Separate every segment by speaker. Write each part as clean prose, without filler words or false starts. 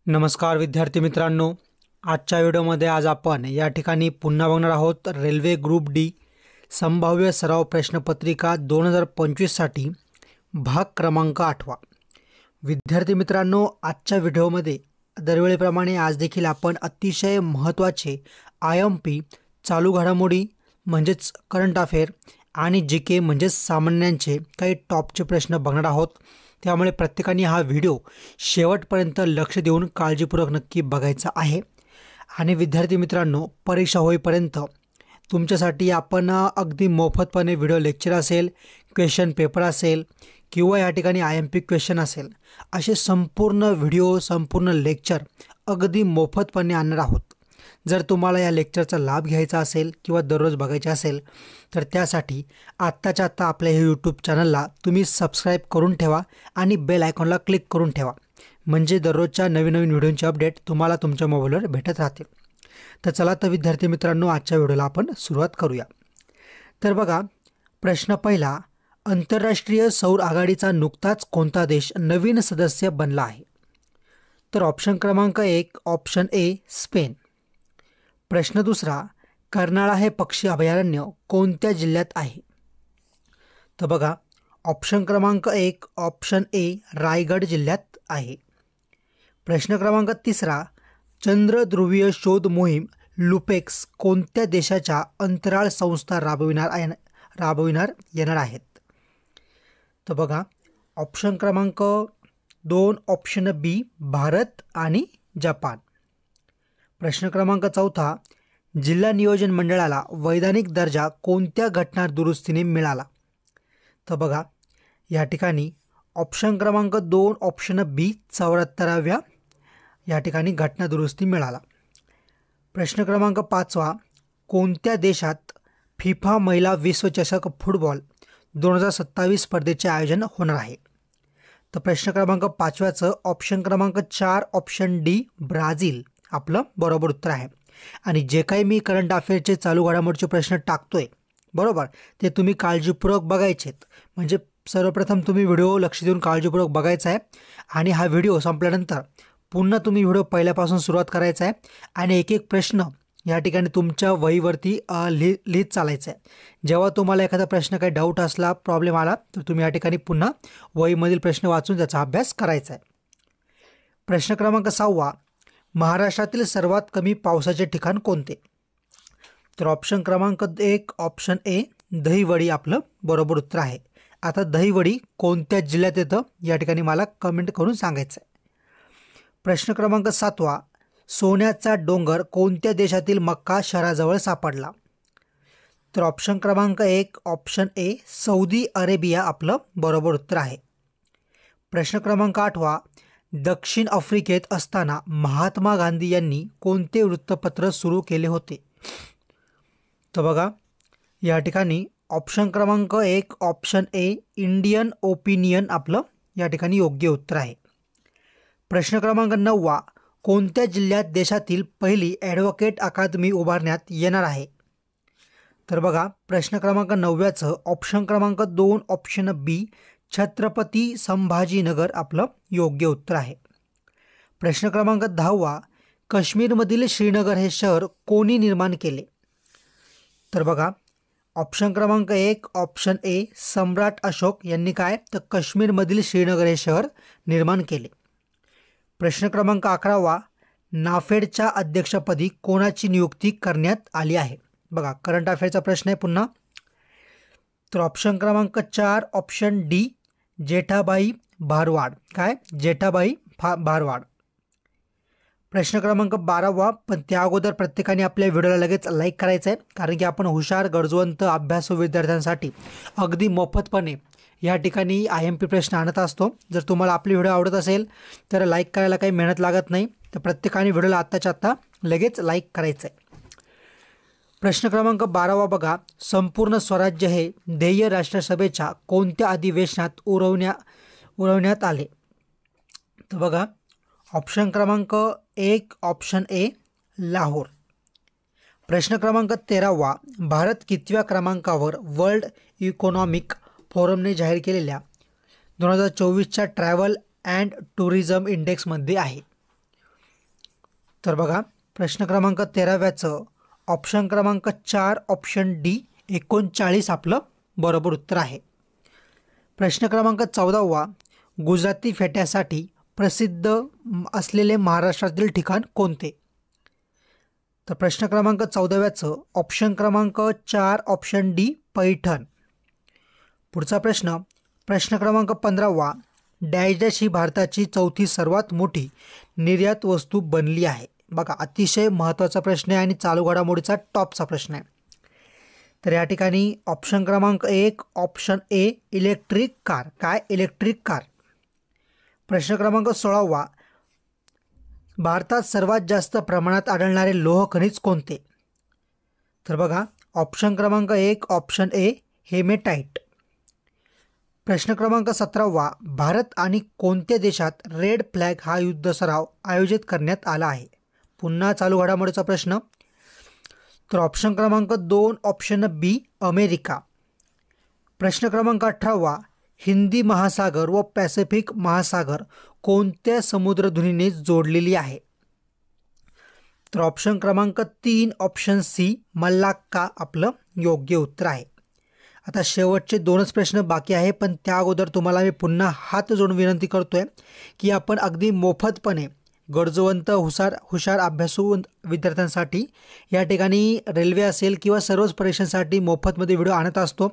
Speaker 1: नमस्कार विद्यार्थी मित्रांनो, आजच्या व्हिडिओमध्ये आज आपण या ठिकाणी पुन्हा बघणार आहोत रेल्वे ग्रुप डी संभाव्य सराव प्रश्नपत्रिका 2025 साठी भाग क्रमांक 8. विद्यार्थी मित्रांनो, आजच्या व्हिडिओमध्ये दरवेळेप्रमाणे आज देखील आपण अतिशय महत्त्वाचे IMP चालू घडामोडी म्हणजेच करंट अफेअर आणि जीके म्हणजेच सामान्यांचे काही टॉपचे प्रश्न बघणार आहोत। त्यामुळे प्रत्येकाने हा व्हिडिओ शेवटपर्यंत लक्ष देऊन काळजीपूर्वक नक्की बघायचा आहे। आणि विद्यार्थी मित्रांनो, परीक्षा होईपर्यंत तुमच्यासाठी आपण अगदी मोफतपणे व्हिडिओ लेक्चर असेल, क्वेश्चन पेपर असेल किंवा या ठिकाणी IMP क्वेश्चन असेल, असे संपूर्ण व्हिडिओ संपूर्ण लेक्चर अगदी मोफतपणे आणणार आहोत। जर तुम्हाला या लेक्चरचा लाभ घ्यायचा असेल किंवा दररोज बघायचे असेल तर त्यासाठी आत्ताच्या आत्ता आपल्या हे YouTube चॅनलला तुम्ही सबस्क्राइब करून ठेवा आणि बेल आयकॉनला क्लिक करून ठेवा, म्हणजे दररोजच्या नवीन व्हिडिओंचे अपडेट तुम्हाला तुमच्या मोबाईलवर भेटत राहतील। तर चला तर विद्यार्थी मित्रांनो, आजच्या व्हिडिओला आपण सुरुवात करूया। तर बघा, प्रश्न पहिला, आंतरराष्ट्रीय सौर आघाडीचा नुकताच कोणता देश नवीन सदस्य बनला आहे? तर ऑप्शन क्रमांक 1 ऑप्शन ए स्पेन। प्रश्न दुसरा, कर्नाळा हे पक्षी अभयारण्य कोणत्या जिल्ह्यात आहे? तर बघा, ऑप्शन क्रमांक 1 ऑप्शन ए रायगड जिल्ह्यात आहे। प्रश्न क्रमांक तिसरा, चंद्र ध्रुवीय शोध मोहीम लुपेक्स कोणत्या देशाच्या अंतराळ संस्था राबविणार येणार आहेत? तर बघा, ऑप्शन क्रमांक 2 ऑप्शन बी भारत आणि जपान। प्रश्न क्रमांक चौथा, जिल्हा नियोजन मंडळाला वैधानिक दर्जा कोणत्या घटना दुरुस्तीने मिळाला? तर बघा, या ठिकाणी ऑप्शन क्रमांक 2 ऑप्शन बी 74व्या या ठिकाणी घटना दुरुस्ती मिळाला। प्रश्न क्रमांक 5, कोणत्या देशात फिफा महिला विश्वचषक फुटबॉल 2027 स्पर्धेचे आयोजन होणार आहे? तर प्रश्न क्रमांक 5 ऑप्शन क्रमांक 4 ऑप्शन डी ब्राझील आपलं बरोबर उत्तर आहे। आणि जे काही मी करंट अफेअरचे चालू घडामोडीचे प्रश्न टाकतोय बरोबर, ते तुम्ही काळजीपूर्वक बघायचेत। म्हणजे सर्वप्रथम तुम्ही व्हिडिओ लक्ष देऊन काळजीपूर्वक बघायचा आहे आणि हा व्हिडिओ संपल्यानंतर पुन्हा तुम्ही व्हिडिओ पहिल्यापासून सुरुवात करायचा आहे आणि एक एक प्रश्न या ठिकाणी तुमच्या वहीवरती लिहित चालायचं आहे। जेव्हा तुम्हाला एखादा प्रश्न काही डाऊट असला, प्रॉब्लेम आला, तर तुम्ही या ठिकाणी पुन्हा वहीमधील प्रश्न वाचून त्याचा अभ्यास करायचा आहे। प्रश्न क्रमांक 6, महाराष्ट्रातील सर्वात कमी पावसाचे ठिकाण कोणते? तर ऑप्शन क्रमांक 1 ऑप्शन ए दहिवडी आपलं बरोबर उत्तर आहे। आता दहिवडी कोणत्या जिल्ह्यात येतं या ठिकाणी मला कमेंट करून सांगायचं आहे। प्रश्न क्रमांक 7, सोन्याचा डोंगर कोणत्या देशातील मक्का शहराजवळ सापडला? तर ऑप्शन क्रमांक 1 ऑप्शन ए सौदी अरेबिया आपलं बरोबर उत्तर आहे। प्रश्न क्रमांक 8, दक्षिण आफ्रिकेत असताना महात्मा गांधी यांनी कोणते वृत्तपत्र सुरू केले होते? तर बघा, या ठिकाणी ऑप्शन क्रमांक 1 ऑप्शन ए इंडियन ओपिनियन आपलं या ठिकाणी योग्य उत्तर आहे। प्रश्न क्रमांक 9, कोणत्या जिल्ह्यात देशातील पहिली ॲडव्होकेट अकादमी उभारण्यात येणार आहे? तर बघा, प्रश्न क्रमांक 9 ऑप्शन क्रमांक 2 ऑप्शन बी छत्रपती संभाजीनगर आपलं योग्य उत्तर आहे। प्रश्न क्रमांक 10, काश्मीरमधील श्रीनगर हे शहर कोणी निर्माण केले? तर बघा, ऑप्शन क्रमांक 1 ऑप्शन ए सम्राट अशोक यांनी काय तर काश्मीरमधील श्रीनगर हे शहर निर्माण केले। प्रश्न क्रमांक 11, नाफेडच्या अध्यक्षपदी कोणाची नियुक्ती करण्यात आली आहे? बघा, करंट अफेअरचा प्रश्न आहे पुन्हा। तर ऑप्शन क्रमांक 4 ऑप्शन डी जेठाबाई भारवाड, काय जेठाबाई भारवाड। प्रश्न क्रमांक 12, पण त्या अगोदर प्रत्येकाने आपल्या व्हिडिओला लगेच लाईक करायचं आहे, कारण की आपण हुशार गरजवंत अभ्यासू विद्यार्थ्यांसाठी अगदी मोफतपणे या ठिकाणी IMP प्रश्न आणत असतो। जर तुम्हाला आपली व्हिडिओ आवडत असेल तर लाईक करायला काही मेहनत लागत नाही, तर प्रत्येकाने व्हिडिओला आत्ताच्या आत्ता लगेच लाईक करायचं आहे। प्रश्न क्रमांक 12 बघा, संपूर्ण स्वराज्य हे ध्येय राष्ट्रसभेच्या कोणत्या अधिवेशनात उरवण्यात आले? तर बघा, ऑप्शन क्रमांक 1 ऑप्शन ए लाहोर। प्रश्न क्रमांक 13, भारत कितव्या क्रमांकावर वर्ल्ड इकॉनॉमिक फोरमने जाहीर केलेल्या 2024च्या ट्रॅव्हल अँड टुरिझम इंडेक्समध्ये आहे? तर बघा प्रश्न क्रमांक 13व्याचं ऑप्शन क्रमांक 4 ऑप्शन डी 39 आपलं बरोबर उत्तर आहे. प्रश्न क्रमांक 14वा गुजराती फेट्यासाठी प्रसिद्ध असलेले महाराष्ट्रातील ठिकाण कोणते? तर प्रश्न क्रमांक 14व्याचं ऑप्शन क्रमांक 4 ऑप्शन डी पैठण. पुढचा प्रश्न प्रश्न क्रमांक 15वा डॅश डॅश ही भारताची चौथी सर्वात मोठी निर्यात वस्तू बनली आहे. बघा अतिशय महत्त्वाचा प्रश्न आहे आणि चालू घडामोडीचा टॉपचा प्रश्न आहे. तर या ठिकाणी ऑप्शन क्रमांक 1 ऑप्शन ए इलेक्ट्रिक कार. काय? Electric car. प्रश्न क्रमांक 16वा भारतात सर्वात जास्त प्रमाणात आढळणारे लोह खनिज कोणते? तर बघा ऑप्शन क्रमांक 1 ऑप्शन ए हेमेटाइट. प्रश्न क्रमांक 17वा भारत आणि कोणत्या देशात रेड फ्लॅग हा युद्ध सराव आयोजित करण्यात आला आहे? पुन्हा चालू घडामोडीचा प्रश्न. तर ऑप्शन क्रमांक 2 ऑप्शन बी अमेरिका. प्रश्न क्रमांक 18वा हिंदी महासागर व पॅसिफिक महासागर कोणत्या समुद्रधुनीने जोडलेली आहे? तर ऑप्शन क्रमांक 3 ऑप्शन सी मल्लाक्का आपलं योग्य उत्तर आहे. आता शेवटचे 2च प्रश्न बाकी आहे, पण त्या अगोदर तुम्हाला मी पुन्हा हात जोडून विनंती करतोय की आपण अगदी मोफतपणे गरजवंत हुशार अभ्यासू विद्यार्थ्यांसाठी या ठिकाणी रेल्वे असेल किंवा सर्वच परीक्षांसाठी मोफतमध्ये व्हिडिओ आणत असतो.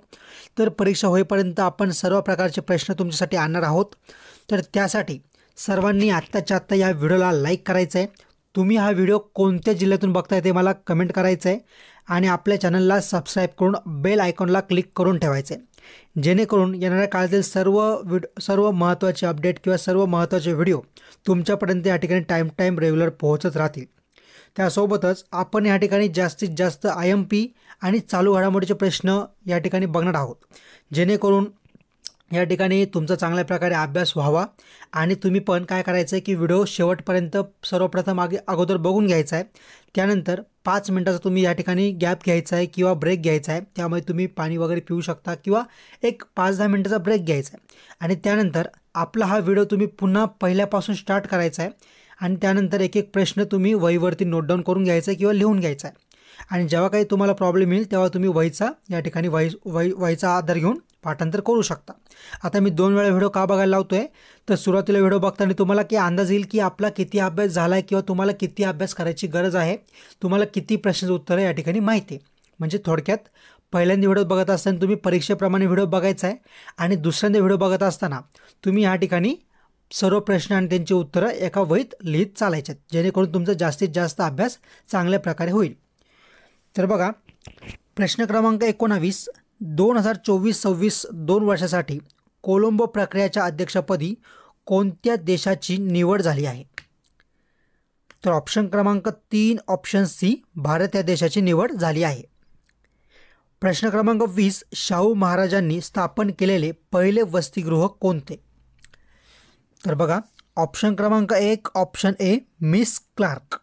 Speaker 1: तर परीक्षा होईपर्यंत आपण सर्व प्रकारचे प्रश्न तुमच्यासाठी आणणार आहोत. तर त्यासाठी सर्वांनी आत्ताच्या आत्ता या व्हिडिओला लाईक करायचं आहे. तुम्ही हा व्हिडिओ कोणत्या जिल्ह्यातून बघताय ते मला कमेंट करायचं आहे आणि आपल्या चॅनलला सबस्क्राईब करून बेल आयकॉनला क्लिक करून ठेवायचं आहे, जेणेकरून येणाऱ्या काळातील सर्व महत्त्वाचे अपडेट किंवा सर्व महत्त्वाचे व्हिडिओ तुमच्यापर्यंत या ठिकाणी टाईम रेग्युलर पोहोचत राहतील. त्यासोबतच आपण या ठिकाणी जास्तीत जास्त IMP आणि चालू घडामोडीचे प्रश्न या ठिकाणी बघणार आहोत, जेणेकरून या ठिकाणी तुमचा चांगल्या प्रकारे अभ्यास व्हावा. आणि तुम्ही पण काय करायचं आहे की व्हिडिओ शेवटपर्यंत सर्वप्रथम अगोदर बघून घ्यायचा आहे. त्यानंतर 5 मिनिटाचा तुम्ही या ठिकाणी गॅप घ्यायचा आहे किंवा ब्रेक घ्यायचा आहे. त्यामुळे तुम्ही पाणी वगैरे पिऊ शकता किंवा एक 5-10 मिनिटाचा ब्रेक घ्यायचा आहे. आणि त्यानंतर आपला हा व्हिडिओ तुम्ही पुन्हा पहिल्यापासून स्टार्ट करायचा आहे आणि त्यानंतर एक एक प्रश्न तुम्ही वहीवरती नोट डाऊन करून घ्यायचा आहे किंवा लिहून घ्यायचा आहे. आणि जेव्हा काही तुम्हाला प्रॉब्लेम येईल तेव्हा तुम्ही वहीचा या ठिकाणी वहीचा आधार घेऊन पाठांतर करू शकता. आता मी 2 वेळा व्हिडिओ का बघायला लावतोय? तर सुरुवातीला व्हिडिओ बघताना तुम्हाला की अंदाज येईल की आपला किती अभ्यास झाला आहे किंवा तुम्हाला किती अभ्यास करायची गरज आहे, तुम्हाला किती प्रश्नाचं उत्तर या ठिकाणी माहिती आहे. म्हणजे थोडक्यात पहिल्यांदा व्हिडिओ बघत असताना तुम्ही परीक्षेप्रमाणे व्हिडिओ बघायचा आहे आणि दुसऱ्यांदा व्हिडिओ बघत असताना तुम्ही या ठिकाणी सर्व प्रश्न आणि त्यांची उत्तरं एका वहीत लिहित चालायचे आहेत, जेणेकरून तुमचा जास्तीत जास्त अभ्यास चांगल्या प्रकारे होईल. तर बघा प्रश्न क्रमांक 19 2024-26 2 वर्षासाठी कोलंबो प्रक्रियाच्या अध्यक्षपदी कोणत्या देशाची निवड झाली आहे? तर ऑप्शन क्रमांक 3 ऑप्शन सी भारत या देशाची निवड झाली आहे. प्रश्न क्रमांक 20 शाहू महाराजांनी स्थापन केलेले पहिले वसतिगृह कोणते? तर बघा ऑप्शन क्रमांक 1 ऑप्शन ए मिस क्लार्क.